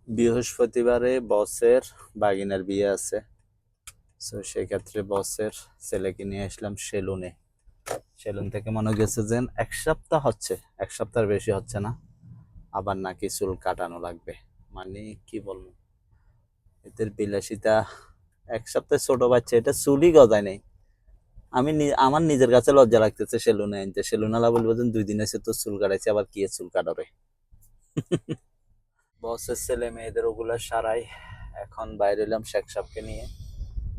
বৃহস্পতিবারে বসের বাগিনার বিয়ে আছে। তো সেক্ষেত্রে বসের ছেলেকে নিয়ে আসলাম সেলুনে। সেলুন থেকে মনে গেছে যে 1 সপ্তাহ হচ্ছে, 1 সপ্তাহের বেশি হচ্ছে না, আবার নাকি চুল কাটানো লাগবে। মানে কি বলবো, এদের বিলাসিতা। 1 সপ্তাহ ছোট বাচ্চা, এটা চুলই গজায় নেই। আমার নিজের কাছে লজ্জা লাগতেছে সেলুনে আনতে। সেলুনালা বলবো যে 2 দিন এসে তো চুল কাটাইছে, আবার কি চুল কাটাবে। বসের ছেলে মেয়েদের ওগুলা সারাই। এখন বাইরে এলাম শেখ সাহেবকে নিয়ে।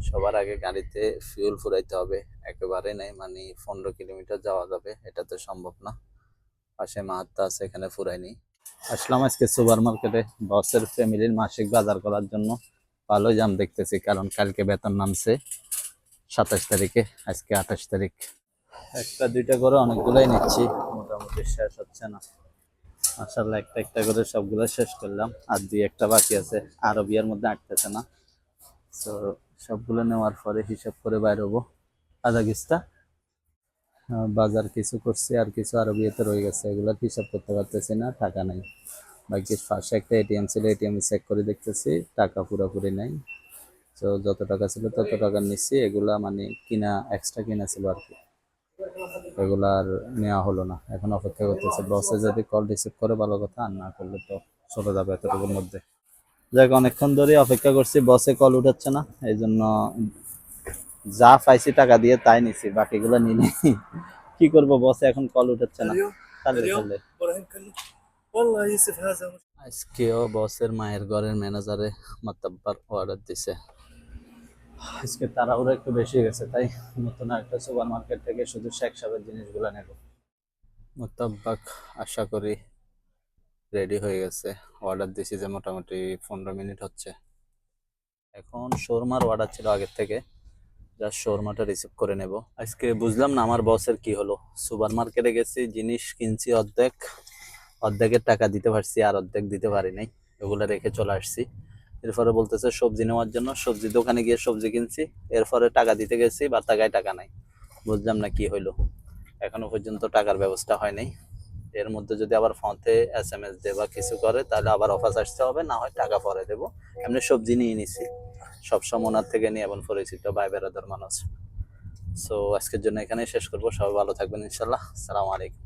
সবার আগে গাড়িতে ফিউল ফুরাইতে হবে। একেবারে নাই, মানে 15 কিলোমিটার যাওয়া যাবে, এটা তো সম্ভব না। পাশে মাহাত্মা আছে, এখানে ফুরাইনি। আসলাম আজকে সুপার মার্কেটে বসের ফ্যামিলির মাসিক বাজার করার জন্য। ভালো জাম দেখতেছি, কারণ কালকে বেতন নামছে 27 তারিখে, আজকে 28 তারিখ। একটা দুইটা করে অনেকগুলাই নিচ্ছি, মোটামুটি শেষ হচ্ছে না। মাশাআল্লাহ একটা একটা করে সবগুলো শেষ করলাম, আর দুই একটা বাকি আছে, আরো বিয়ের মধ্যে আটতেছে না। তো সবগুলো নেওয়ার পরে হিসাব করে বাইর হবো। আধা কিস্তা বাজার কিছু করছি, আর কিছু আরো বিয়েতে রয়ে গেছে, এগুলো হিসাব করতে পারতেছি না, টাকা নাই। বাকি পাশে একটা এটিএম ছিল, এটিএম চেক করে দেখতেছি টাকা পুরোপুরি নাই। তো যত টাকা ছিল তত টাকা নিচ্ছি, এগুলা মানে কিনা এক্সট্রা কিনা ছিল আর কি, এগুলা আর নেওয়া হলো না। এখন অপেক্ষা করতেছে, বসে যদি কল রিসিভ করে ভালো কথা, আর না করলে তো চলে যাবে এতটুকুর মধ্যে। যাক, অনেকক্ষণ ধরে অপেক্ষা করছি, বসে কল উঠাচ্ছে না, এই জন্য যা পাইছি টাকা দিয়ে তাই নিছি, বাকিগুলো নিয়ে নেই। কি করবো, বসে এখন কল উঠাচ্ছে না। তাহলে তাহলে আজকেও বসের মায়ের ঘরের ম্যানেজারে মাতাব্বার অর্ডার দিছে। আজকে তাড়াহুড়ো একটু বেশি গেছে, তাই নতুন একটা সুপার মার্কেট থেকে শুধু শেখ সাহেবের জিনিসগুলো নেব। মোতাব্বাক আশা করি রেডি হয়ে গেছে। অর্ডার দিছি যে মোটামুটি 15 মিনিট হচ্ছে। এখন শোরমার অর্ডার ছিল আগের থেকে, জাস্ট শোরমাটা রিসিভ করে নেব। আজকে বুঝলাম না আমার বসের কি হলো। সুপার মার্কেটে গেছি, জিনিস কিনছি অর্ধেক, অর্ধেকের টাকা দিতে পারছি, আর অর্ধেক দিতে পারি নাই, ওগুলো রেখে চলে আসছি। এরপরে বলতেছে সবজি নেওয়ার জন্য, সবজি দোকানে গিয়ে সবজি কিনছি, এরপরে টাকা দিতে গেছি, বা টাকায় টাকা নাই। বুঝলাম না কি হইলো, এখনো পর্যন্ত টাকার ব্যবস্থা হয় নাই। এর মধ্যে যদি আবার ফোনতে SMS দে বা কিছু করে, তাহলে আবার অফার আসতে হবে, না হয় টাকা পরে দেবো। এমনি সবজি নিয়ে নিছি, সবসময় ওনার থেকে নিয়ে, এবং পরিচিত ভাই বেড়াদার মানুষ। সো আজকের জন্য এখানেই শেষ করবো। সবাই ভালো থাকবেন ইনশাল্লাহ। আসসালামু আলাইকুম।